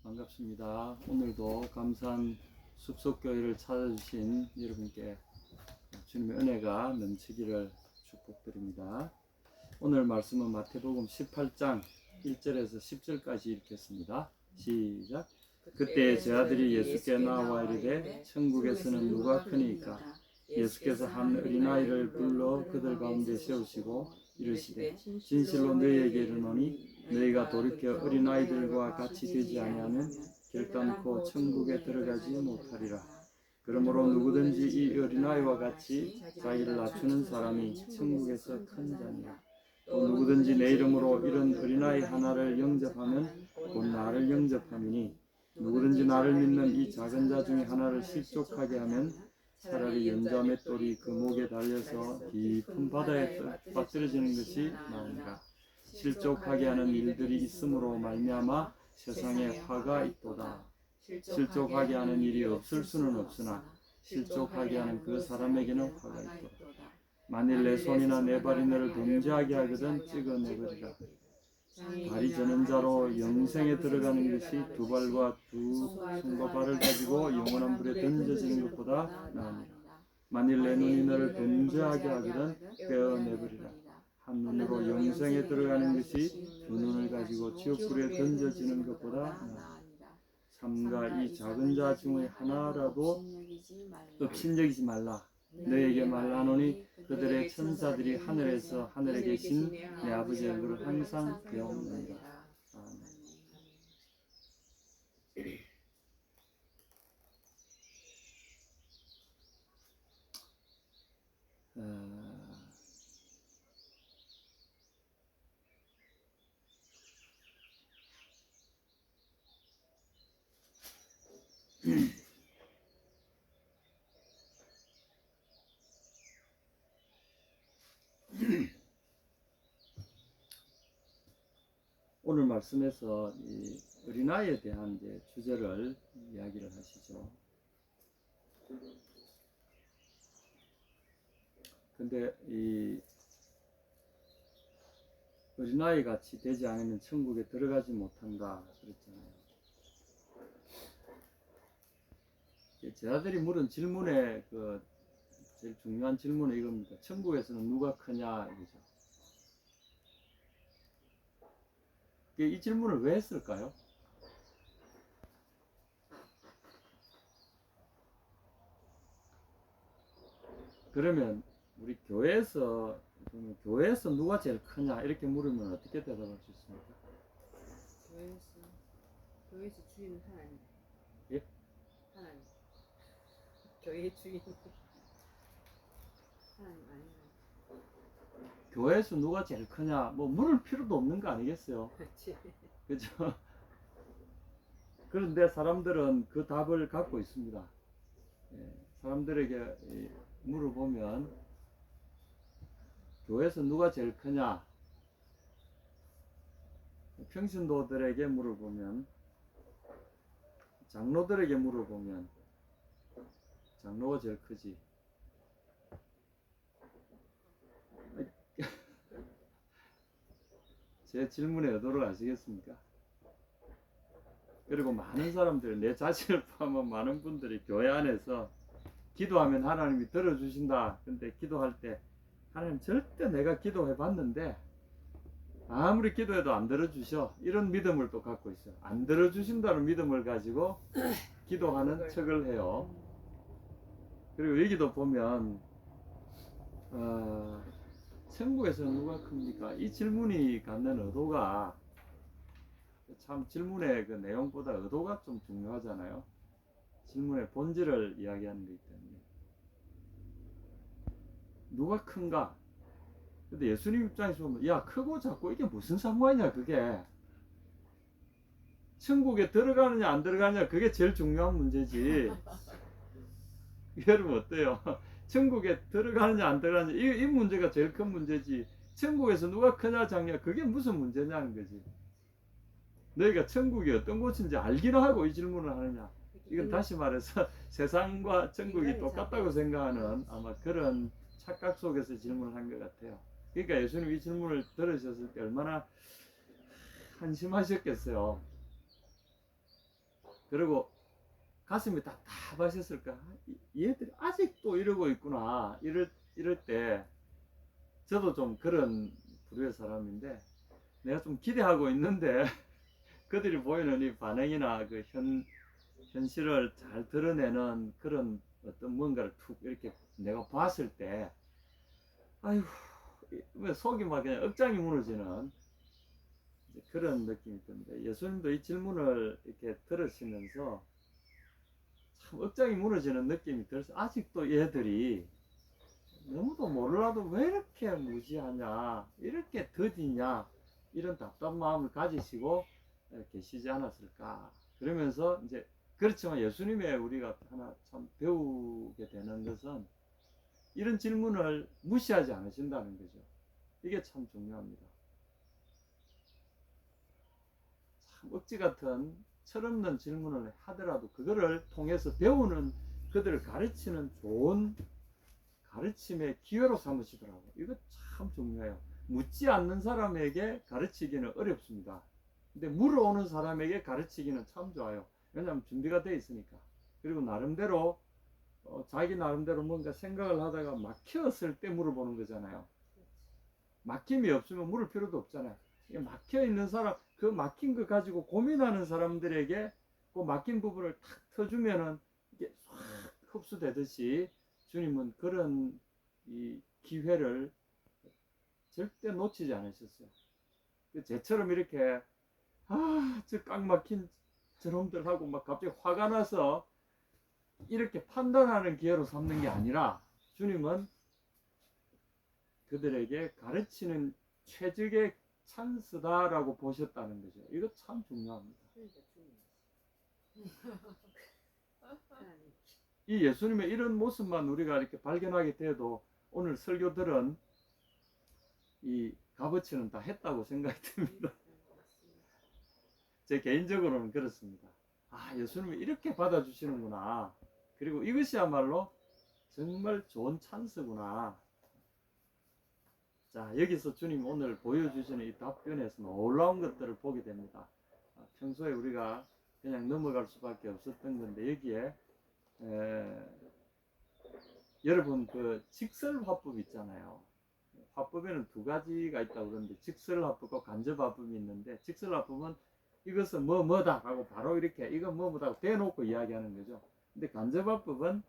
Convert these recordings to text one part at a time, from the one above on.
반갑습니다. 오늘도 감사한 숲속교회를 찾아주신 여러분께 주님의 은혜가 넘치기를 축복드립니다. 오늘 말씀은 마태복음 18장 1절에서 10절까지 읽겠습니다. 시작. 그때 제 아들이 예수께 나와 이르되 천국에서는 누가 크니까? 예수께서 한 어린아이를 불러 그들 가운데 세우시고 이르시되 진실로 너희에게 이르노니 너희가 돌이켜 어린아이들과 같이 되지 아니하면 결단코 천국에 들어가지 못하리라. 그러므로 누구든지 이 어린아이와 같이 자기를 낮추는 사람이 천국에서 큰 자니라. 또 누구든지 내 이름으로 이런 어린아이 하나를 영접하면 곧 나를 영접함이니 누구든지 나를 믿는 이 작은 자 중에 하나를 실족하게 하면 차라리 연자 맷돌이 그 목에 달려서 깊은 바다에 빠뜨려지는 것이 나으니라. 실족하게 하는 일들이 있음으로 말미암아 세상에 화가 있도다. 실족하게 하는 일이 없을 수는 없으나 실족하게 하는 그 사람에게는 화가 있도다. 만일 내 손이나 내 발이 너를 범죄하게 하거든 찍어내버리라. 발이 저는 자로 영생에 들어가는 것이 두 발과 두 손과 발을 가지고 영원한 불에 던져지는 것보다 나으니라. 만일 내 눈이 너를 범죄하게 하거든 빼어내버리라. 한 눈으로 영생에 들어가는 것이 두 눈을 가지고 지옥불에 던져지는 것보다 나으니라. 삼가 이 작은 자 중에 하나라도 업신여기지 말라. 너에게 말하노니 그들의 천사들이 하늘에서 하늘에 계신 내 아버지의 얼굴을 항상 배우느니라. 아멘. 오늘 말씀에서 이 어린아이에 대한 이제 주제를 이야기를 하시죠. 근데 이 어린아이 같이 되지 않으면 천국에 들어가지 못한다 그랬잖아요. 제 아들이 물은 질문에 그 제일 중요한 질문은 이겁니다. 천국에서는 누가 크냐 이거죠. 이 질문을 왜 했을까요? 그러면 우리 교회에서 누가 제일 크냐 이렇게 물으면 어떻게 대답할 수 있습니까? 교회에서 주인은 하나님. 예? 하나님. 교회의 주인은 하나님 아니에요. 교회에서 누가 제일 크냐 뭐 물을 필요도 없는 거 아니겠어요? 그렇지. 그죠? 그런데 사람들은 그 답을 갖고 있습니다. 사람들에게 물어보면 교회에서 누가 제일 크냐? 평신도들에게 물어보면, 장로들에게 물어보면 장로가 제일 크지. 제 질문의 의도를 아시겠습니까? 그리고 많은 사람들, 내 자신을 포함한 많은 분들이 교회 안에서 기도하면 하나님이 들어주신다. 근데 기도할 때 하나님 절대 내가 기도해 봤는데 아무리 기도해도 안 들어주셔. 이런 믿음을 또 갖고 있어요. 안 들어주신다는 믿음을 가지고 기도하는 척을 해요. 그리고 여기도 보면 천국에서 누가 큽니까? 이 질문이 갖는 의도가 참 질문의 그 내용보다 의도가 좀 중요하잖아요. 질문의 본질을 이야기하는 거기 때문에 누가 큰가? 근데 예수님 입장에서 보면 야 크고 작고 이게 무슨 상관이냐 그게 천국에 들어가느냐 안 들어가느냐 그게 제일 중요한 문제지. 여러분 어때요? 천국에 들어가느냐 안 들어가느냐 이 문제가 제일 큰 문제지. 천국에서 누가 크냐 작냐 그게 무슨 문제냐는 거지. 너희가 천국이 어떤 곳인지 알기는 하고 이 질문을 하느냐. 이건 다시 말해서 세상과 천국이 똑같다고 생각하는 아마 그런 착각 속에서 질문을 한 것 같아요. 그러니까 예수님 이 질문을 들으셨을 때 얼마나 한심하셨겠어요. 그리고 가슴이 답답하셨을까? 얘들이 아직도 이러고 있구나. 이럴 때 저도 좀 그런 부류의 사람인데 내가 좀 기대하고 있는데 그들이 보이는 이 반응이나 그 현실을 잘 드러내는 그런 어떤 뭔가를 툭 이렇게 내가 봤을 때 아이고 왜 속이 막 그냥 억장이 무너지는 그런 느낌이 듭니다. 예수님도 이 질문을 이렇게 들으시면서 참 억장이 무너지는 느낌이 들어서 아직도 얘들이 너무도 몰라도 왜 이렇게 무지하냐 이렇게 더디냐 이런 답답한 마음을 가지시고 계시지 않았을까. 그러면서 이제 그렇지만 예수님의 우리가 하나 참 배우게 되는 것은 이런 질문을 무시하지 않으신다는 거죠. 이게 참 중요합니다. 참 억지 같은 철없는 질문을 하더라도 그거를 통해서 배우는 그들을 가르치는 좋은 가르침의 기회로 삼으시더라고요. 이거 참 중요해요. 묻지 않는 사람에게 가르치기는 어렵습니다. 근데 물어오는 사람에게 가르치기는 참 좋아요. 왜냐하면 준비가 되어 있으니까. 그리고 나름대로 자기 나름대로 뭔가 생각을 하다가 막혔을 때 물어보는 거잖아요. 막힘이 없으면 물을 필요도 없잖아요. 막혀 있는 사람, 그 막힌 거 가지고 고민하는 사람들에게 그 막힌 부분을 탁 터주면은 이게 확 흡수되듯이 주님은 그런 이 기회를 절대 놓치지 않으셨어요. 제처럼 이렇게 저 꽉 막힌 저놈들하고 막 갑자기 화가 나서 이렇게 판단하는 기회로 삼는 게 아니라 주님은 그들에게 가르치는 최적의 찬스다라고 보셨다는 거죠. 이거 참 중요합니다. 하나님. 이 예수님의 이런 모습만 우리가 이렇게 발견하게 돼도 오늘 설교들은 이 값어치는 다 했다고 생각이 듭니다. 제 개인적으로는 그렇습니다. 아, 예수님이 이렇게 받아주시는구나. 그리고 이것이야말로 정말 좋은 찬스구나. 자, 여기서 주님 오늘 보여주시는 이 답변에서 놀라운 것들을 보게 됩니다. 평소에 우리가 그냥 넘어갈 수밖에 없었던 건데 여기에 여러분 그 직설화법 있잖아요. 화법에는 두 가지가 있다고 그러는데 직설화법과 간접화법이 있는데 직설화법은 이것은 뭐다 하고 바로 이렇게 이건 뭐다 하고 대놓고 이야기하는 거죠. 근데 간접화법은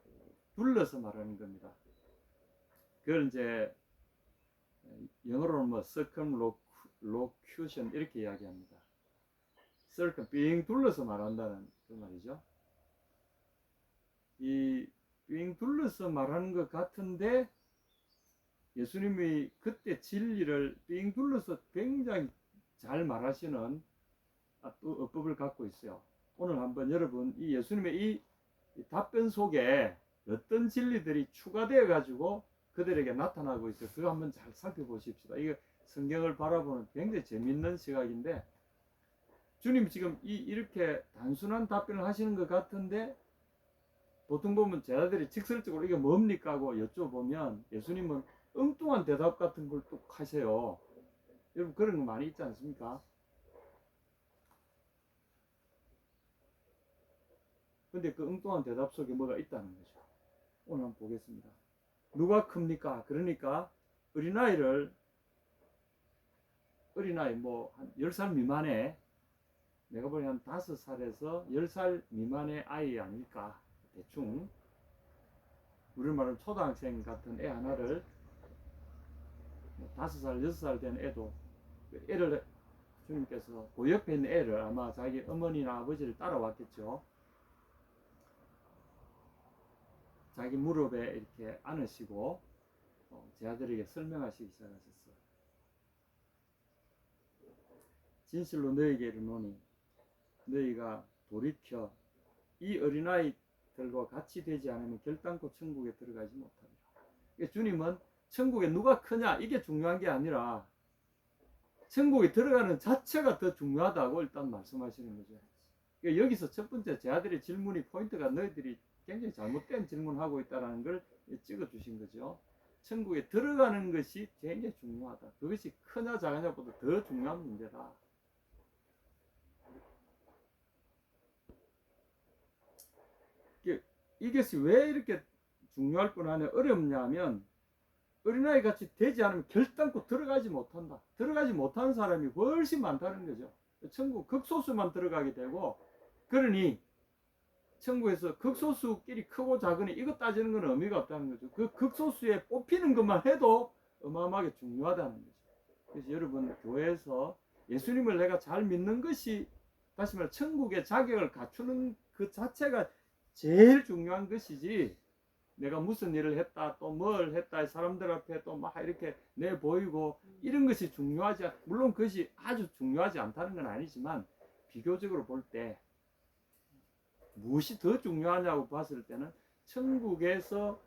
둘러서 말하는 겁니다. 그걸 이제 영어로는 뭐 circumlocution 이렇게 이야기합니다. circum 빙 둘러서 말한다는 그 말이죠. 이 빙 둘러서 말하는 것 같은데 예수님이 그때 진리를 빙 둘러서 굉장히 잘 말하시는 또 어법을 갖고 있어요. 오늘 한번 여러분 이 예수님의 이 답변 속에 어떤 진리들이 추가되어 가지고 그들에게 나타나고 있어요. 그거 한번 잘 살펴보십시다. 이거 성경을 바라보는 굉장히 재밌는 시각인데 주님 지금 이렇게 단순한 답변을 하시는 것 같은데 보통 보면 제자들이 직설적으로 이게 뭡니까 하고 여쭤보면 예수님은 엉뚱한 대답 같은 걸 또 하세요. 여러분 그런 거 많이 있지 않습니까? 근데 그 엉뚱한 대답 속에 뭐가 있다는 거죠. 오늘 한번 보겠습니다. 누가 큽니까? 그러니까 어린아이 뭐 한 10살 미만의 내가 보니 한 5살에서 10살 미만의 아이 아닐까 대충 우리 말은 초등학생 같은 애 하나를 5살 6살 된 애도 애를 주님께서 그 옆에 있는 애를 아마 자기 어머니나 아버지를 따라왔겠죠. 자기 무릎에 이렇게 안으시고 제 아들에게 설명하시기 시작하셨어요. 진실로 너에게 이르노니 너희가 돌이켜 이 어린아이들과 같이 되지 않으면 결단코 천국에 들어가지 못합니다. 그러니까 주님은 천국에 누가 크냐 이게 중요한 게 아니라 천국에 들어가는 자체가 더 중요하다고 일단 말씀하시는 거죠. 그러니까 여기서 첫 번째 제 아들의 질문이 포인트가 너희들이 굉장히 잘못된 질문을 하고 있다는 걸 찍어주신 거죠. 천국에 들어가는 것이 굉장히 중요하다. 그것이 크냐 작으냐보다 더 중요한 문제다. 이것이 왜 이렇게 중요할 뿐 아니라 어렵냐면 어린아이 같이 되지 않으면 결단코 들어가지 못한다. 들어가지 못하는 사람이 훨씬 많다는 거죠. 천국 극소수만 들어가게 되고, 그러니 천국에서 극소수끼리 크고 작으니 이거 따지는 건 의미가 없다는 거죠. 그 극소수에 뽑히는 것만 해도 어마어마하게 중요하다는 거죠. 그래서 여러분, 교회에서 예수님을 내가 잘 믿는 것이, 다시 말해 천국의 자격을 갖추는 그 자체가 제일 중요한 것이지, 내가 무슨 일을 했다, 또 뭘 했다, 사람들 앞에 또 막 이렇게 내 보이고 이런 것이 중요하지, 물론 그것이 아주 중요하지 않다는 건 아니지만, 비교적으로 볼 때 무엇이 더 중요하냐고 봤을 때는 천국에서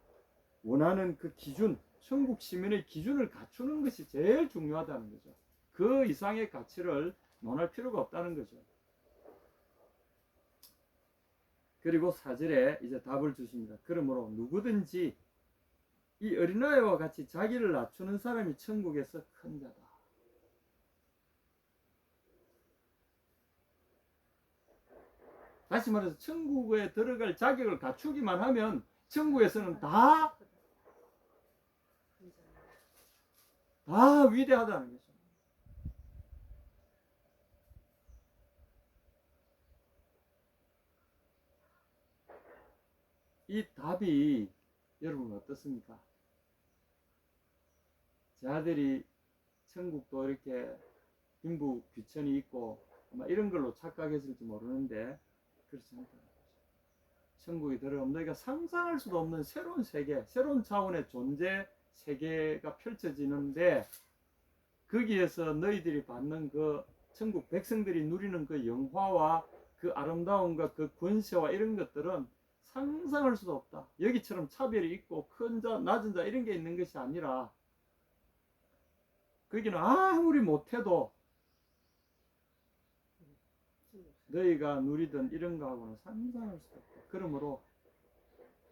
원하는 그 기준, 천국 시민의 기준을 갖추는 것이 제일 중요하다는 거죠. 그 이상의 가치를 논할 필요가 없다는 거죠. 그리고 4절에 이제 답을 주십니다. 그러므로 누구든지 이 어린아이와 같이 자기를 낮추는 사람이 천국에서 큰 자다. 다시 말해서 천국에 들어갈 자격을 갖추기만 하면 천국에서는 다 위대하다는 거죠. 이 답이 여러분 어떻습니까? 제 아들이 천국도 이렇게 빈부 귀천이 있고 아마 이런 걸로 착각했을지 모르는데 그렇지 않다는 거죠. 천국에 들어가면 너희가 상상할 수도 없는 새로운 세계, 새로운 차원의 존재 세계가 펼쳐지는데, 거기에서 너희들이 받는 그 천국 백성들이 누리는 그 영화와 그 아름다움과 그 권세와 이런 것들은 상상할 수도 없다. 여기처럼 차별이 있고 큰 자, 낮은 자 이런 게 있는 것이 아니라, 거기는 아무리 못해도 너희가 누리던 이런 거하고는 상상할 수 없다. 그러므로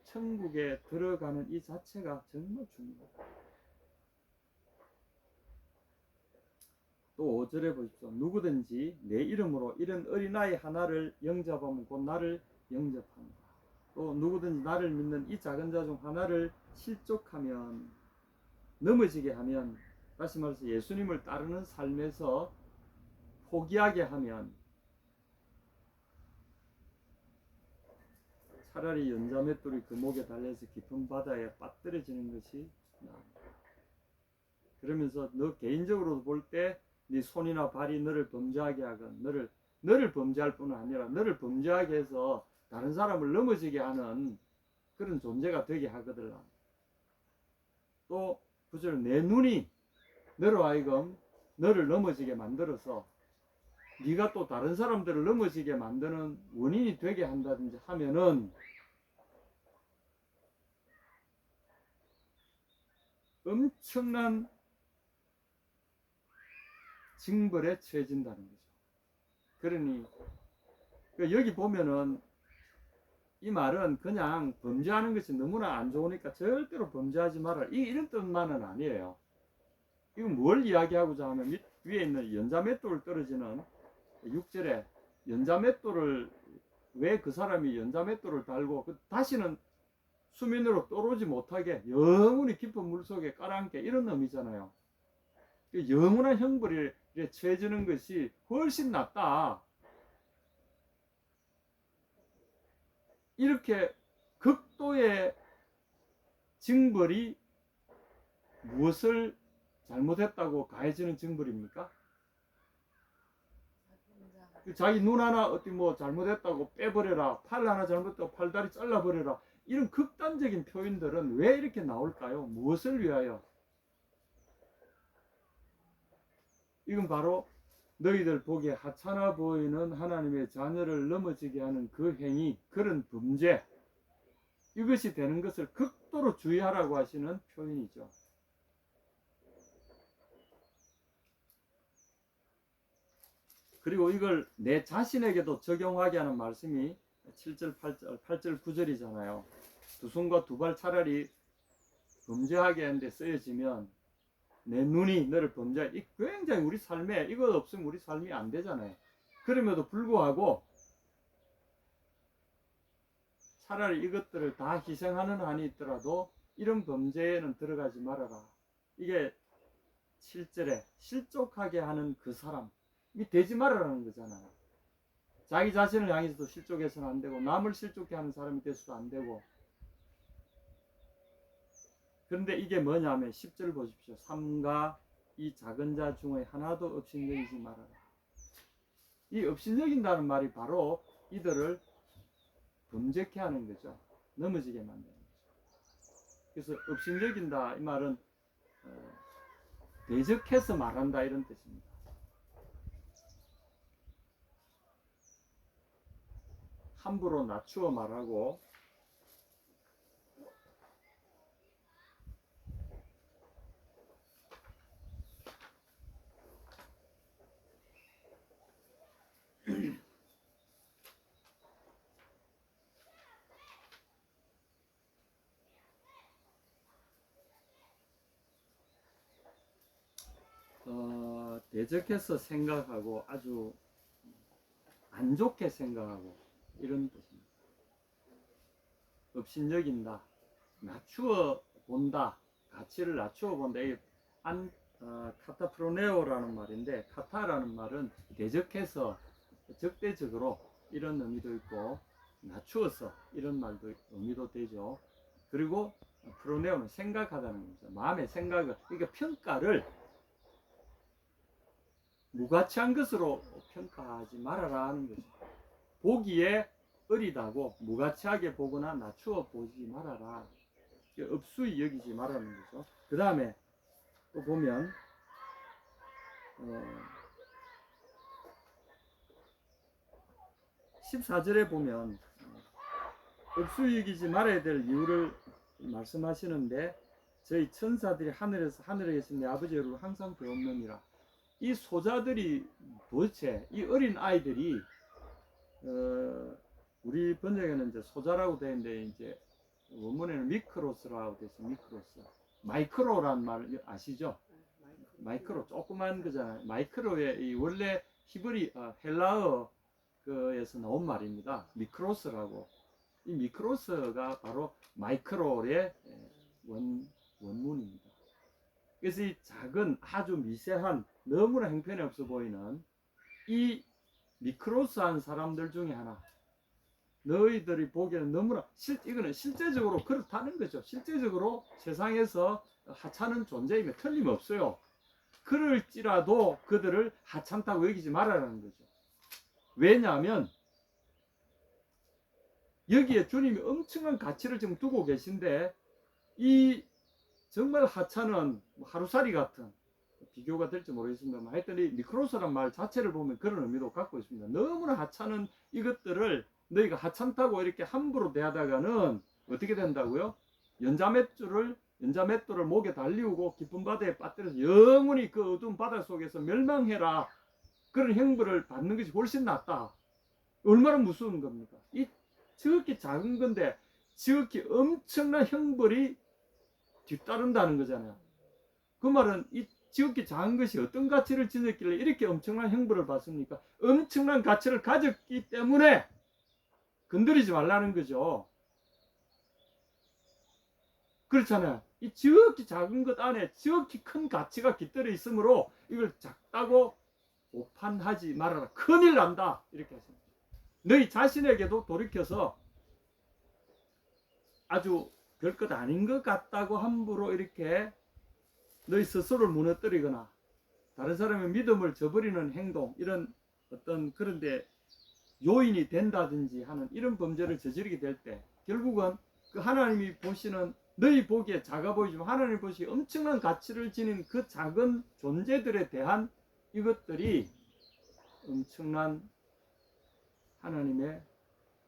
천국에 들어가는 이 자체가 정말 중요하다. 또 5절에 보십시오. 누구든지 내 이름으로 이런 어린아이 하나를 영접하면 곧 나를 영접한다. 또 누구든지 나를 믿는 이 작은 자 중 하나를 실족하면, 넘어지게 하면, 다시 말해서 예수님을 따르는 삶에서 포기하게 하면, 차라리 연자맷돌이 그 목에 달려서 깊은 바다에 빠뜨려지는 것이 나은다. 그러면서 너 개인적으로 볼 때 네 손이나 발이 너를 범죄하게 하건, 너를 범죄할 뿐 아니라 너를 범죄하게 해서 다른 사람을 넘어지게 하는 그런 존재가 되게 하거든. 또 9절, 내 눈이 너로 하여금 너를 넘어지게 만들어서 네가 또 다른 사람들을 넘어지게 만드는 원인이 되게 한다든지 하면은 엄청난 징벌에 처해진다는 거죠. 그러니 여기 보면은 이 말은 그냥 범죄하는 것이 너무나 안 좋으니까 절대로 범죄하지 마라, 이런 뜻만은 아니에요. 이건 뭘 이야기하고자 하면 위에 있는 연자맷돌을 떨어지는 6절에 연자맷돌을, 왜 그 사람이 연자맷돌을 달고 다시는 수면으로 떠오르지 못하게 영원히 깊은 물속에 깔아앉게, 이런 의미잖아요. 영원한 형벌에 처해지는 것이 훨씬 낫다. 이렇게 극도의 징벌이 무엇을 잘못했다고 가해지는 징벌입니까? 자기 눈 하나 어디 뭐 잘못했다고 빼버려라, 팔 하나 잘못했다고 팔다리 잘라버려라, 이런 극단적인 표현들은 왜 이렇게 나올까요? 무엇을 위하여? 이건 바로 너희들 보기에 하찮아 보이는 하나님의 자녀를 넘어지게 하는 그 행위, 그런 범죄, 이것이 되는 것을 극도로 주의하라고 하시는 표현이죠. 그리고 이걸 내 자신에게도 적용하게 하는 말씀이 7절, 8절, 9절이잖아요. 두 손과 두 발 차라리 범죄하게 하는데 쓰여지면 내 눈이 너를 범죄하게, 이 굉장히 우리 삶에 이것 없으면 우리 삶이 안 되잖아요. 그럼에도 불구하고 차라리 이것들을 다 희생하는 한이 있더라도 이런 범죄에는 들어가지 말아라. 이게 7절에 실족하게 하는 그 사람이 되지 말아라는 거잖아요. 자기 자신을 향해서도 실족해서는 안 되고 남을 실족해 하는 사람이 돼서도 안 되고. 그런데 이게 뭐냐면 10절 보십시오. 삼가 이 작은 자 중에 하나도 업신여기지 말아라. 이 업신여긴다는 말이 바로 이들을 범죄케 하는 거죠. 넘어지게 만드는 거죠. 그래서 업신여긴다 이 말은 대적해서 말한다 이런 뜻입니다. 함부로 낮추어 말하고 대적해서 생각하고 아주 안 좋게 생각하고 이런 뜻입니다. 업신여긴다, 낮추어 본다, 가치를 낮추어 본다. 이게 카타프로네오라는 말인데, 카타라는 말은 대적해서 적대적으로 이런 의미도 있고 낮추어서 이런 말도 의미도 되죠. 그리고 프로네오는 생각하다는 거죠. 마음의 생각을, 그러니까 평가를 무가치한 것으로 평가하지 말아라 하는 거죠. 보기에 어리다고 무가치하게 보거나 낮추어 보지 말아라. 업수히 여기지 말라는 거죠. 그 다음에 또 보면 14절에 보면 업수히 여기지 말아야 될 이유를 말씀하시는데, 저희 천사들이 하늘에 계신 내 아버지의 이름으로 항상 배웠느니라. 이 소자들이 도대체 이 어린 아이들이 우리 번역에는 이제 소자라고 되어 있는데 이제 원문에는 미크로스라고 되어 있어요. 미크로스. 마이크로란 말 아시죠? 마이크로 조그만 거잖아요. 마이크로의 이 원래 히브리 헬라어에서 나온 말입니다. 미크로스라고. 이 미크로스가 바로 마이크로의 원문입니다. 그래서 이 작은 아주 미세한 너무나 형편이 없어 보이는 이 미크로스한 사람들 중에 하나, 너희들이 보기에는 너무나 이거는 실제적으로 그렇다는 거죠. 실제적으로 세상에서 하찮은 존재임에 틀림없어요. 그럴지라도 그들을 하찮다고 여기지 말아라는 거죠. 왜냐하면 여기에 주님이 엄청난 가치를 지금 두고 계신데, 이 정말 하찮은 하루살이 같은, 비교가 될지 모르겠습니다만 하여튼 이 미크로스란 말 자체를 보면 그런 의미도 갖고 있습니다. 너무나 하찮은 이것들을 너희가 하찮다고 이렇게 함부로 대하다가는 어떻게 된다고요? 연자맷돌을 목에 달리우고 깊은 바다에 빠뜨려서 영원히 그 어두운 바다 속에서 멸망해라. 그런 형벌을 받는 것이 훨씬 낫다. 얼마나 무서운 겁니까? 이 지극히 작은 건데 지극히 엄청난 형벌이 뒤따른다는 거잖아요. 그 말은 이 지극히 작은 것이 어떤 가치를 지녔길래 이렇게 엄청난 형벌을 받습니까? 엄청난 가치를 가졌기 때문에 건드리지 말라는 거죠. 그렇잖아요. 이 지극히 작은 것 안에 지극히 큰 가치가 깃들어 있으므로 이걸 작다고 오판하지 말아라. 큰일 난다. 이렇게 하십니다. 너희 자신에게도 돌이켜서 아주 별것 아닌 것 같다고 함부로 이렇게 너희 스스로를 무너뜨리거나 다른 사람의 믿음을 저버리는 행동, 이런 어떤 그런데 요인이 된다든지 하는 이런 범죄를 저지르게 될 때 결국은 그 하나님이 보시는, 너희 보기에 작아 보이지만 하나님 보시기에 엄청난 가치를 지닌 그 작은 존재들에 대한 이것들이 엄청난 하나님의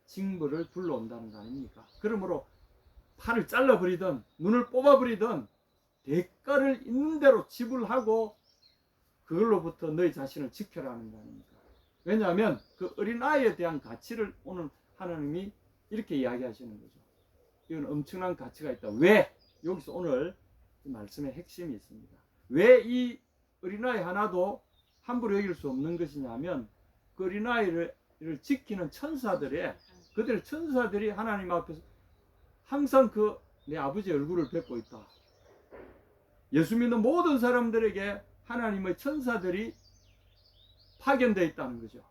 징벌을 불러온다는 거 아닙니까? 그러므로 팔을 잘라버리든 눈을 뽑아버리든 대가를 있는 대로 지불하고 그걸로부터 너희 자신을 지켜라는 거 아닙니까? 왜냐하면 그 어린아이에 대한 가치를 오늘 하나님이 이렇게 이야기하시는 거죠. 이건 엄청난 가치가 있다. 왜? 여기서 오늘 말씀의 핵심이 있습니다. 왜 이 어린아이 하나도 함부로 여길 수 없는 것이냐면 그 어린아이를 지키는 천사들의 그들 천사들이 하나님 앞에서 항상 그 내 아버지의 얼굴을 뵙고 있다. 예수 믿는 모든 사람들에게 하나님의 천사들이 파견되어 있다는 거죠.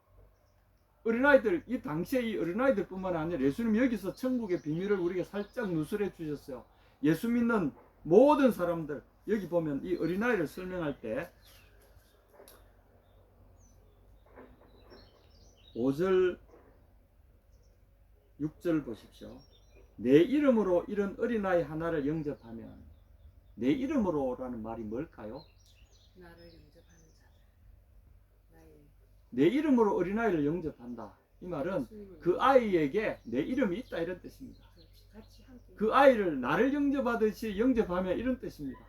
어린아이들, 이 당시에 이 어린아이들 뿐만 아니라 예수님 여기서 천국의 비밀을 우리에게 살짝 누설해 주셨어요. 예수 믿는 모든 사람들, 여기 보면 이 어린아이를 설명할 때 5절 6절 보십시오. 내 이름으로 이런 어린아이 하나를 영접하면, 내 이름으로라는 말이 뭘까요? 나를 영접하는 자들. 나의 내 이름으로 어린아이를 영접한다. 이 말은 그 아이에게 내 이름이 있다 이런 뜻입니다. 같이 함께 그 아이를 나를 영접하듯이 영접하면 이런 뜻입니다.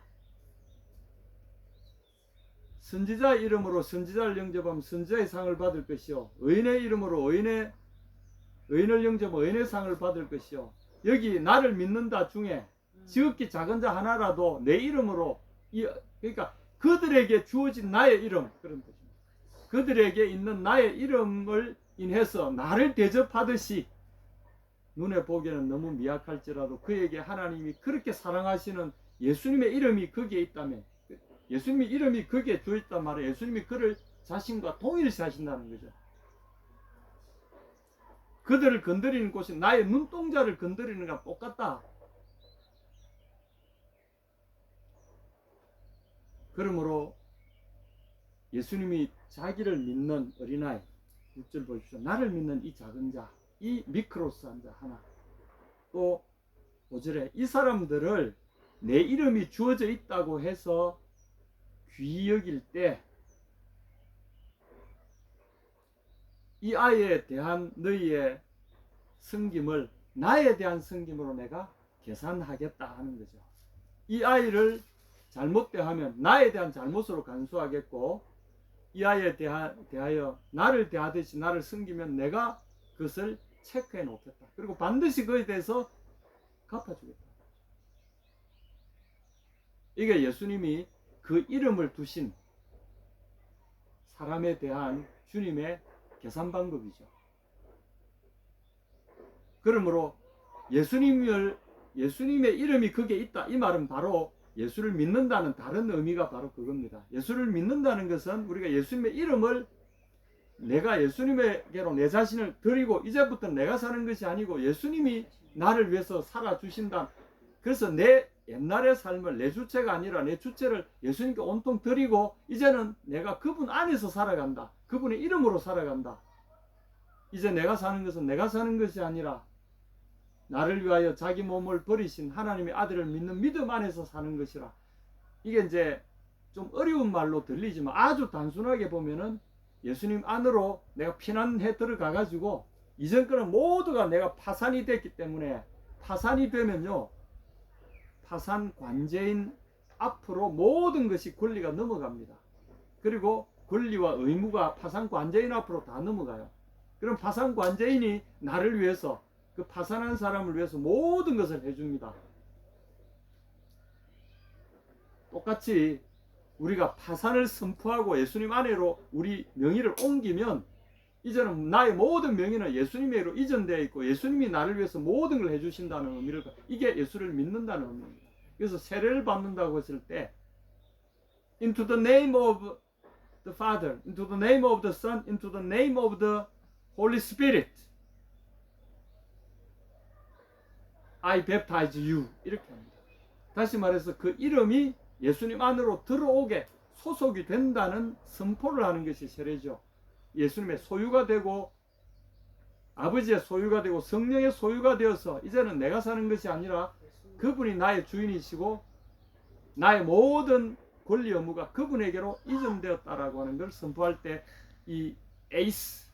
선지자의 이름으로 선지자를 영접하면 선지자의 상을 받을 것이요, 의인의 이름으로 의인을 영접하면 의인의 상을 받을 것이요, 여기 나를 믿는다 중에 지극히 작은 자 하나라도 내 이름으로, 그러니까 그들에게 주어진 나의 이름, 그런 뜻입니다. 그들에게 있는 나의 이름을 인해서 나를 대접하듯이, 눈에 보기에는 너무 미약할지라도 그에게 하나님이 그렇게 사랑하시는 예수님의 이름이 거기에 있다면, 예수님의 이름이 거기에 주어있단 말이에요. 예수님이 그를 자신과 동일시하신다는 거죠. 그들을 건드리는 곳이 나의 눈동자를 건드리는 것과 똑같다. 그러므로 예수님이 자기를 믿는 어린아이, 6절 보십시오. 나를 믿는 이 작은 자, 이 미크로스한 자 하나, 또 5절에 이 사람들을 내 이름이 주어져 있다고 해서 귀히 여길 때, 이 아이에 대한 너희의 섬김을 나에 대한 섬김으로 내가 계산하겠다 하는 거죠. 이 아이를 잘못 대하면 나에 대한 잘못으로 간수하겠고, 이 아이에 대하여 나를 대하듯이 나를 섬기면 내가 그것을 체크해 놓겠다. 그리고 반드시 그에 대해서 갚아주겠다. 이게 예수님이 그 이름을 두신 사람에 대한 주님의 계산 방법이죠. 그러므로 예수님의 이름이 거기에 있다, 이 말은 바로 예수를 믿는다는 다른 의미가 바로 그겁니다. 예수를 믿는다는 것은 우리가 예수님의 이름을, 내가 예수님에게로 내 자신을 드리고 이제부터 내가 사는 것이 아니고 예수님이 나를 위해서 살아주신다. 그래서 내 옛날의 삶을, 내 주체가 아니라 내 주체를 예수님께 온통 드리고 이제는 내가 그분 안에서 살아간다. 그분의 이름으로 살아간다. 이제 내가 사는 것은 내가 사는 것이 아니라 나를 위하여 자기 몸을 버리신 하나님의 아들을 믿는 믿음 안에서 사는 것이라. 이게 이제 좀 어려운 말로 들리지만 아주 단순하게 보면은 예수님 안으로 내가 피난해 들어가 가지고 이전 거는 모두가 내가 파산이 됐기 때문에, 파산이 되면요, 파산 관제인 앞으로 모든 것이 권리가 넘어갑니다. 그리고 권리와 의무가 파산 관제인 앞으로 다 넘어가요. 그럼 파산 관제인이 나를 위해서, 그 파산한 사람을 위해서 모든 것을 해줍니다. 똑같이 우리가 파산을 선포하고 예수님 안으로 우리 명의를 옮기면 이제는 나의 모든 명의는 예수님에게로 이전되어 있고 예수님이 나를 위해서 모든 걸 해주신다는 의미를, 이게 예수를 믿는다는 의미입니다. 그래서 세례를 받는다고 했을 때 into the name of the Father, into the name of the Son, into the name of the Holy Spirit I baptize you, 이렇게 합니다. 다시 말해서 그 이름이 예수님 안으로 들어오게 소속이 된다는 선포를 하는 것이 세례죠. 예수님의 소유가 되고 아버지의 소유가 되고 성령의 소유가 되어서 이제는 내가 사는 것이 아니라 그분이 나의 주인이시고 나의 모든 권리 의무가 그분에게로 이전되었다라고 하는 걸 선포할 때 이 에이스,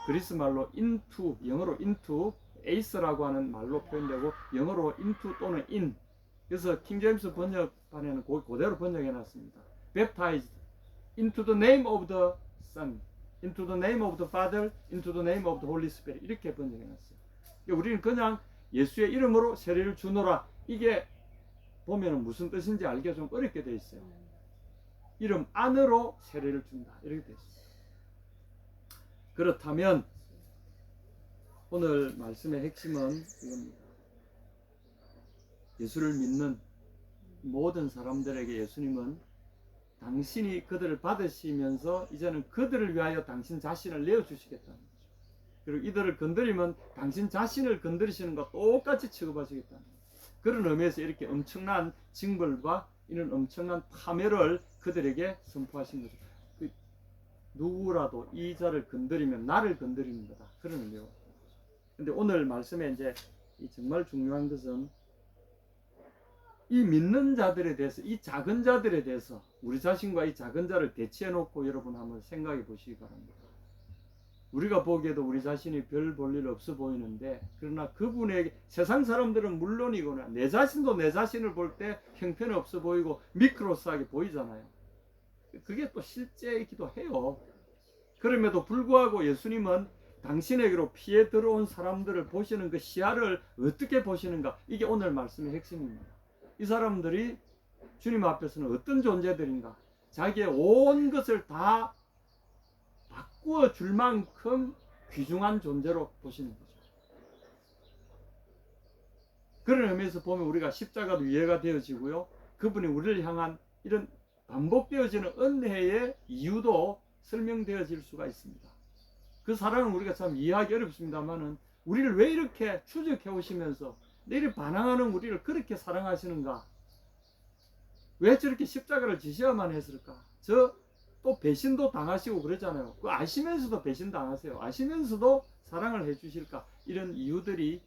그리스 말로 into, 영어로 into, 에이스라고 하는 말로 표현되고 영어로 into 또는 in, 그래서 킹제임스 번역판에는 그대로 번역해 놨습니다. Baptized into the name of the Son, into the name of the Father, into the name of the Holy Spirit, 이렇게 번역해 놨어요. 우리는 그냥 예수의 이름으로 세례를 주노라, 이게 보면 무슨 뜻인지 알기가 좀 어렵게 되어 있어요. 이름 안으로 세례를 준다, 이렇게 되어 있어요. 그렇다면 오늘 말씀의 핵심은 이겁니다. 예수를 믿는 모든 사람들에게 예수님은 당신이 그들을 받으시면서 이제는 그들을 위하여 당신 자신을 내어주시겠다는 거죠. 그리고 이들을 건드리면 당신 자신을 건드리시는 것과 똑같이 취급하시겠다는 거죠. 그런 의미에서 이렇게 엄청난 징벌과 이런 엄청난 파멸을 그들에게 선포하신 거죠. 누구라도 이 자를 건드리면 나를 건드리는 거다. 그런 의미로. 근데 오늘 말씀에 이제 정말 중요한 것은 이 믿는 자들에 대해서, 이 작은 자들에 대해서 우리 자신과 이 작은 자를 대치해 놓고 여러분 한번 생각해 보시기 바랍니다. 우리가 보기에도 우리 자신이 별 볼 일 없어 보이는데, 그러나 그분에게 세상 사람들은 물론이거나 내 자신도 내 자신을 볼 때 형편이 없어 보이고 미크로스하게 보이잖아요. 그게 또 실제이기도 해요. 그럼에도 불구하고 예수님은 당신에게로 피해 들어온 사람들을 보시는 그 시야를 어떻게 보시는가, 이게 오늘 말씀의 핵심입니다. 이 사람들이 주님 앞에서는 어떤 존재들인가, 자기의 온 것을 다 바꾸어 줄 만큼 귀중한 존재로 보시는 거죠. 그런 의미에서 보면 우리가 십자가도 이해가 되어지고요, 그분이 우리를 향한 이런 반복되어지는 은혜의 이유도 설명되어질 수가 있습니다. 그 사랑은 우리가 참 이해하기 어렵습니다만은 우리를 왜 이렇게 추적해 오시면서 내일 반항하는 우리를 그렇게 사랑하시는가, 왜 저렇게 십자가를 지셔야만 했을까, 저 또 배신도 당하시고 그러잖아요. 그 아시면서도 배신 당하세요. 아시면서도 사랑을 해주실까, 이런 이유들이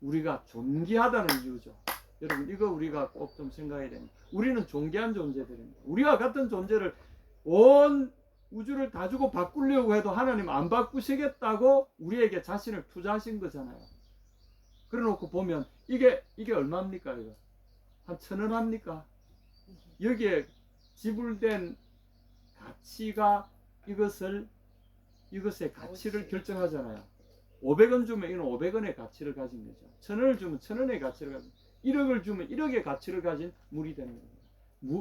우리가 존귀하다는 이유죠. 여러분, 이거 우리가 꼭 좀 생각해야 됩니다. 우리는 존귀한 존재들입니다. 우리와 같은 존재를 온 우주를 다 주고 바꾸려고 해도 하나님 안 바꾸시겠다고 우리에게 자신을 투자하신 거잖아요. 그래 놓고 보면 이게 얼마입니까? 이거 한 1,000원 합니까? 여기에 지불된 가치가 이것의 가치를 결정하잖아요. 500원 주면 이건 500원의 가치를 가진 거죠. 1,000원을 주면 1,000원의 가치를 가진, 1억을 주면 1억의 가치를 가진 물이 되는 겁니다.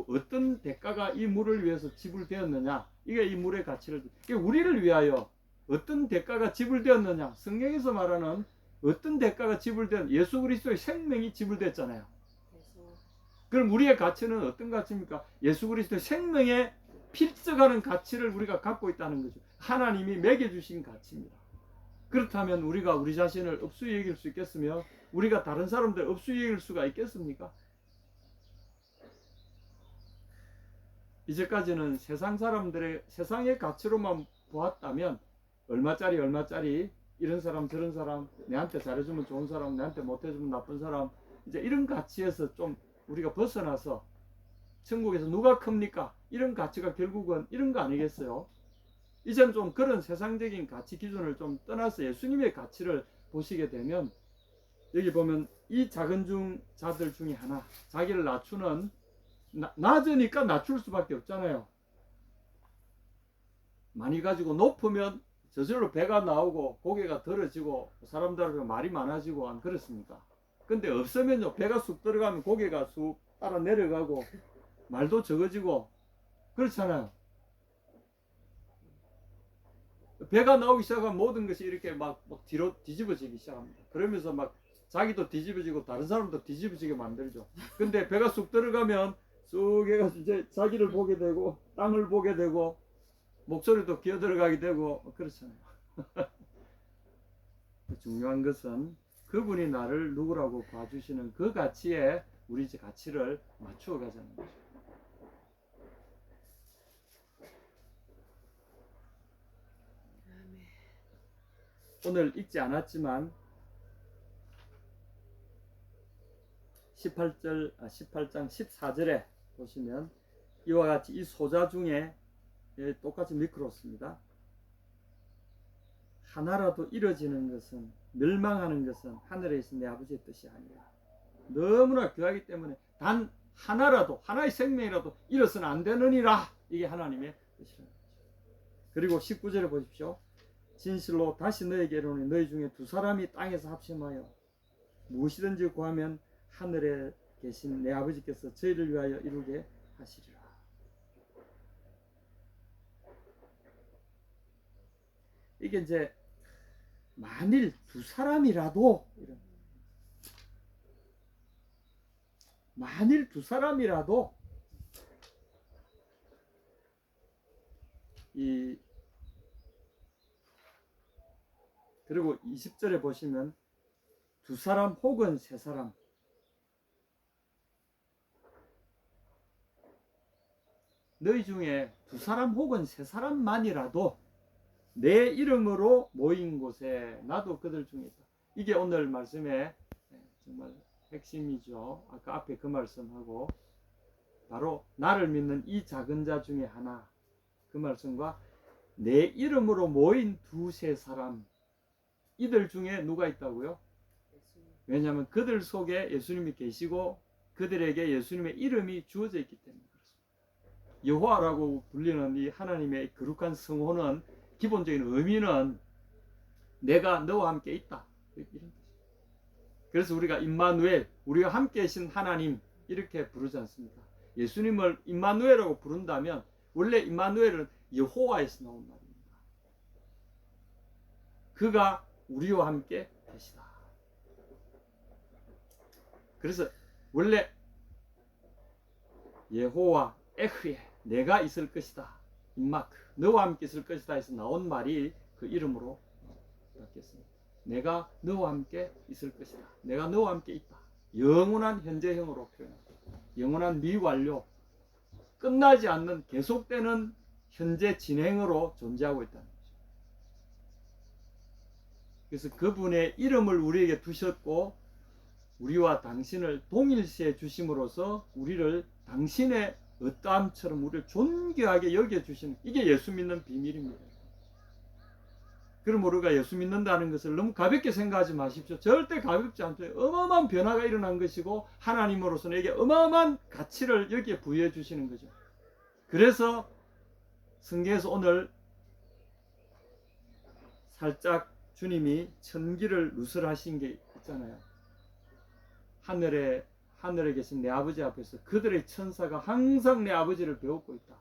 어떤 대가가 이 물을 위해서 지불되었느냐, 이게 이 물의 가치를, 이게 우리를 위하여 어떤 대가가 지불되었느냐, 성경에서 말하는 어떤 대가가 지불된, 예수 그리스도의 생명이 지불됐잖아요. 그럼 우리의 가치는 어떤 가치입니까? 예수 그리스도의 생명에 필적하는 가치를 우리가 갖고 있다는 거죠. 하나님이 매겨주신 가치입니다. 그렇다면 우리가 우리 자신을 업수히 여길 수 있겠으며 우리가 다른 사람들 업수히 여길 수가 있겠습니까? 이제까지는 세상 사람들의 세상의 가치로만 보았다면 얼마짜리 이런 사람 저런 사람, 내한테 잘해주면 좋은 사람, 내한테 못해주면 나쁜 사람, 이제 이런 가치에서 좀 우리가 벗어나서 천국에서 누가 큽니까? 이런 가치가 결국은 이런 거 아니겠어요? 이제는 좀 그런 세상적인 가치 기준을 좀 떠나서 예수님의 가치를 보시게 되면, 여기 보면 이 작은 자들 중에 하나, 자기를 낮추는, 낮으니까 낮출 수밖에 없잖아요. 많이 가지고 높으면 저절로 배가 나오고 고개가 들어지고 사람들하고 말이 많아지고 안 그렇습니까? 근데 없으면요, 배가 쑥 들어가면 고개가 쑥 따라 내려가고 말도 적어지고 그렇잖아요. 배가 나오기 시작하면 모든 것이 이렇게 막 뒤로 뒤집어지기 시작합니다. 그러면서 막 자기도 뒤집어지고 다른 사람도 뒤집어지게 만들죠. 근데 배가 쑥 들어가면 쑥 해가지고 이제 자기를 보게 되고 땅을 보게 되고 목소리도 기어 들어가게 되고 그렇잖아요. 중요한 것은 그분이 나를 누구라고 봐주시는 그 가치에 우리 이제 가치를 맞추어 가자는 거죠. 오늘 읽지 않았지만 18장 14절에 보시면 이와 같이 이 소자 중에 똑같이 미끄럽습니다. 하나라도 이뤄지는 것은, 멸망하는 것은 하늘에 계신 내 아버지의 뜻이 아니라. 너무나 귀하기 때문에 단 하나라도, 하나의 생명이라도 잃어서는 안 되느니라. 이게 하나님의 뜻이라는 거죠. 그리고 19절에 보십시오. 진실로 다시 너에게 이르노니 너희 중에 두 사람이 땅에서 합심하여 무엇이든지 구하면 하늘에 계신 내 아버지께서 저희를 위하여 이루게 하시리라. 이게 이제 만일 두 사람이라도 만일 두 사람이라도 그리고 20절에 보시면 두 사람 혹은 세 사람, 너희 중에 두 사람 혹은 세 사람만이라도 내 이름으로 모인 곳에 나도 그들 중에 있다. 이게 오늘 말씀의 정말 핵심이죠. 아까 앞에 그 말씀하고 바로 나를 믿는 이 작은 자 중에 하나, 그 말씀과 내 이름으로 모인 두세 사람, 이들 중에 누가 있다고요? 왜냐하면 그들 속에 예수님이 계시고 그들에게 예수님의 이름이 주어져 있기 때문에 그렇습니다. 여호와라고 불리는 이 하나님의 거룩한 성호는 기본적인 의미는 내가 너와 함께 있다, 이런 뜻입니다. 그래서 우리가 임마누엘, 우리와 함께 계신 하나님 이렇게 부르지 않습니까? 예수님을 임마누엘이라고 부른다면 원래 임마누엘은 여호와에서 나온 말입니다. 그가 우리와 함께 계시다. 그래서 원래 예호와 에흐에 내가 있을 것이다, 임마크 너와 함께 있을 것이다 해서 나온 말이 그 이름으로 바뀌었습니다. 내가 너와 함께 있을 것이다, 내가 너와 함께 있다. 영원한 현재형으로 표현합니다. 영원한 미완료, 끝나지 않는 계속되는 현재 진행으로 존재하고 있다는 거죠. 그래서 그분의 이름을 우리에게 두셨고 우리와 당신을 동일시해 주심으로써 우리를 당신의 어떠함처럼 우리를 존귀하게 여겨주시는, 이게 예수 믿는 비밀입니다. 그럼 우리가 예수 믿는다는 것을 너무 가볍게 생각하지 마십시오. 절대 가볍지 않죠. 어마어마한 변화가 일어난 것이고 하나님으로서는 에게 어마어마한 가치를 여기에 부여해 주시는 거죠. 그래서 성경에서 오늘 살짝 주님이 천기를 누설하신 게 있잖아요. 하늘에 계신 내 아버지 앞에서 그들의 천사가 항상 내 아버지를 배우고 있다.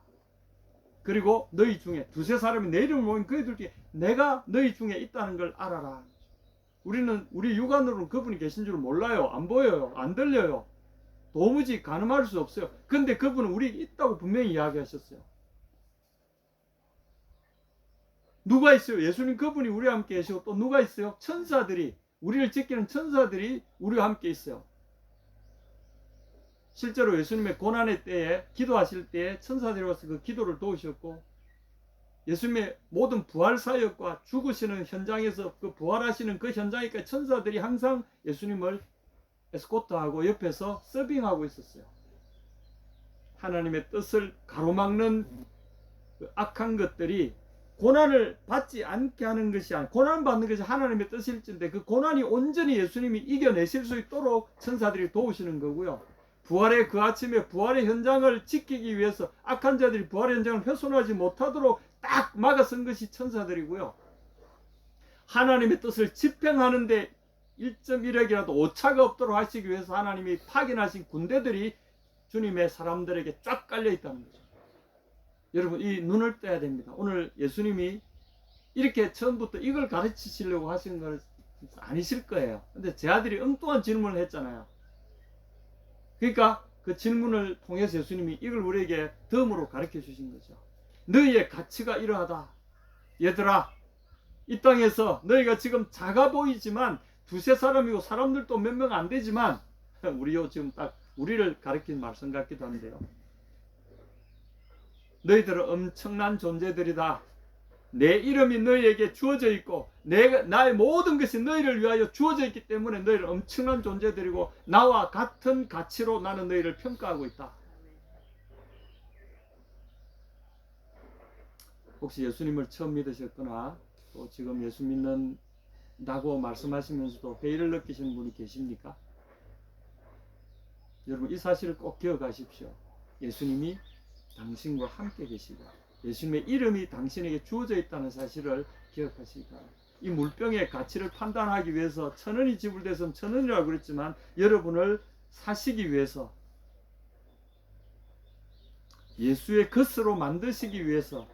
그리고 너희 중에 두세 사람이 내 이름을 모인 그들 중에 내가 너희 중에 있다는 걸 알아라. 우리는 우리 육안으로는 그분이 계신 줄 몰라요. 안 보여요. 안 들려요. 도무지 가늠할 수 없어요. 근데 그분은 우리 있다고 분명히 이야기하셨어요. 누가 있어요? 예수님 그분이 우리와 함께 계시고 또 누가 있어요? 천사들이, 우리를 지키는 천사들이 우리와 함께 있어요. 실제로 예수님의 고난의 때에 기도하실 때에 천사들이 와서 그 기도를 도우셨고 예수님의 모든 부활 사역과 죽으시는 현장에서 그 부활하시는 그 현장에까지 천사들이 항상 예수님을 에스코트하고 옆에서 서빙하고 있었어요. 하나님의 뜻을 가로막는 그 악한 것들이 고난을 받지 않게 하는 것이 아니라 고난 받는 것이 하나님의 뜻일진데 그 고난이 온전히 예수님이 이겨내실 수 있도록 천사들이 도우시는 거고요. 부활의 그 아침에 부활의 현장을 지키기 위해서 악한 자들이 부활의 현장을 훼손하지 못하도록 딱 막아선 것이 천사들이고요. 하나님의 뜻을 집행하는데 1.1억이라도 오차가 없도록 하시기 위해서 하나님이 파견하신 군대들이 주님의 사람들에게 쫙 깔려 있다는 거죠. 여러분 이 눈을 떼야 됩니다. 오늘 예수님이 이렇게 처음부터 이걸 가르치시려고 하신 건 아니실 거예요. 근데 제 아들이 엉뚱한 질문을 했잖아요. 그러니까 그 질문을 통해서 예수님이 이걸 우리에게 덤으로 가르쳐 주신 거죠. 너희의 가치가 이러하다. 얘들아, 이 땅에서 너희가 지금 작아 보이지만 두세 사람이고 사람들도 몇 명 안 되지만 우리요 지금 딱 우리를 가르친 말씀 같기도 한데요. 너희들은 엄청난 존재들이다. 내 이름이 너희에게 주어져 있고 나의 모든 것이 너희를 위하여 주어져 있기 때문에 너희는 엄청난 존재들이고 나와 같은 가치로 나는 너희를 평가하고 있다. 혹시 예수님을 처음 믿으셨거나 또 지금 예수 믿는다고 말씀하시면서도 회의를 느끼시는 분이 계십니까? 여러분 이 사실을 꼭 기억하십시오. 예수님이 당신과 함께 계시고 예수님의 이름이 당신에게 주어져 있다는 사실을 기억하시기 바랍니다. 이 물병의 가치를 판단하기 위해서 1,000원이 지불돼서 1,000원이라고 그랬지만 여러분을 사시기 위해서 예수의 것으로 만드시기 위해서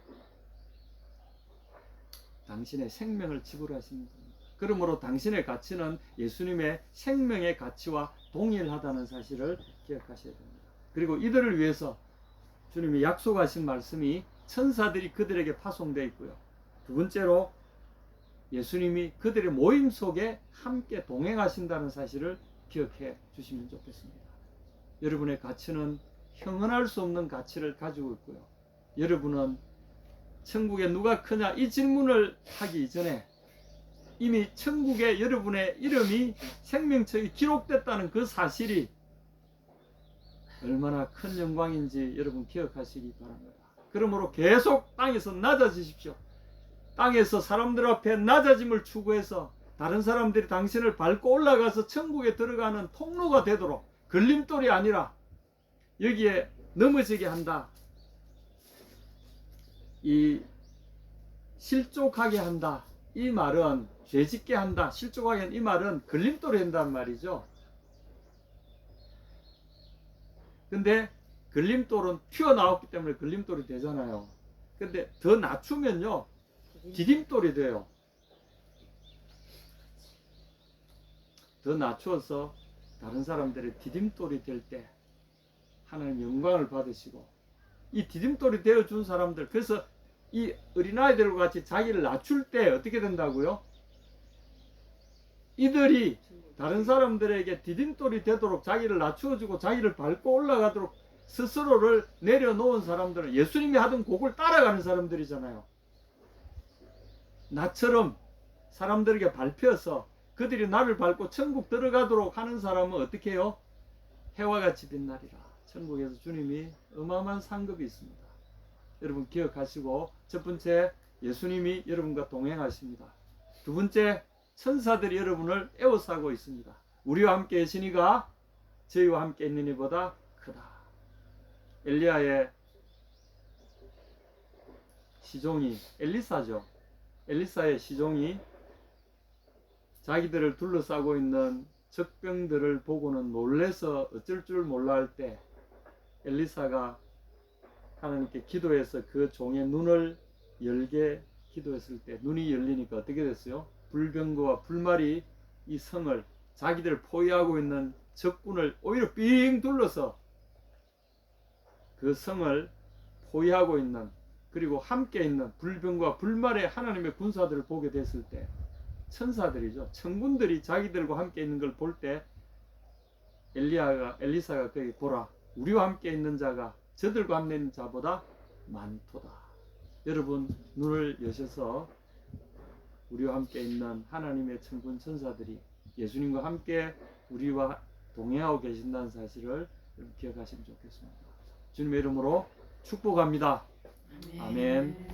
당신의 생명을 지불하신 겁니다. 그러므로 당신의 가치는 예수님의 생명의 가치와 동일하다는 사실을 기억하셔야 됩니다. 그리고 이들을 위해서 주님이 약속하신 말씀이 천사들이 그들에게 파송되어 있고요. 두 번째로 예수님이 그들의 모임 속에 함께 동행하신다는 사실을 기억해 주시면 좋겠습니다. 여러분의 가치는 형언할 수 없는 가치를 가지고 있고요. 여러분은 천국에 누가 크냐 이 질문을 하기 이전에 이미 천국에 여러분의 이름이 생명책에 기록됐다는 그 사실이 얼마나 큰 영광인지 여러분 기억하시기 바랍니다. 그러므로 계속 땅에서 낮아지십시오. 땅에서 사람들 앞에 낮아짐을 추구해서 다른 사람들이 당신을 밟고 올라가서 천국에 들어가는 통로가 되도록, 걸림돌이 아니라 여기에 넘어지게 한다, 이 실족하게 한다, 이 말은 죄짓게 한다, 실족하게 한다, 이 말은 걸림돌이 된다는 말이죠. 근데 걸림돌은 튀어나왔기 때문에 걸림돌이 되잖아요. 근데 더 낮추면요 디딤돌이 돼요. 더 낮추어서 다른 사람들의 디딤돌이 될 때 하나님 영광을 받으시고, 이 디딤돌이 되어준 사람들, 그래서 이 어린아이들과 같이 자기를 낮출 때 어떻게 된다고요? 이들이 다른 사람들에게 디딤돌이 되도록 자기를 낮추어주고 자기를 밟고 올라가도록 스스로를 내려놓은 사람들은 예수님이 하던 곡을 따라가는 사람들이잖아요. 나처럼 사람들에게 밟혀서 그들이 나를 밟고 천국 들어가도록 하는 사람은 어떻게 해요? 해와 같이 빛나리라. 천국에서 주님이 어마어마한 상급이 있습니다. 여러분 기억하시고, 첫 번째, 예수님이 여러분과 동행하십니다. 두 번째, 천사들이 여러분을 에워싸고 있습니다. 우리와 함께 계시니가 저희와 함께 있는 이보다 크다. 엘리야의 시종이, 엘리사죠. 엘리사의 시종이 자기들을 둘러싸고 있는 적병들을 보고는 놀래서 어쩔 줄 몰라 할 때 엘리사가 하나님께 기도해서 그 종의 눈을 열게 기도했을 때 눈이 열리니까 어떻게 됐어요? 불병거와 불말이 이 성을, 자기들 포위하고 있는 적군을 오히려 삥 둘러서 그 성을 포위하고 있는, 그리고 함께 있는 불병과 불말의 하나님의 군사들을 보게 됐을 때, 천사들이죠, 천군들이 자기들과 함께 있는 걸 볼 때 엘리사가 거기 보라, 우리와 함께 있는 자가 저들과 함께 있는 자보다 많도다. 여러분 눈을 여셔서 우리와 함께 있는 하나님의 천군 천사들이 예수님과 함께 우리와 동행하고 계신다는 사실을 기억하시면 좋겠습니다. 주님의 이름으로 축복합니다. 아멘.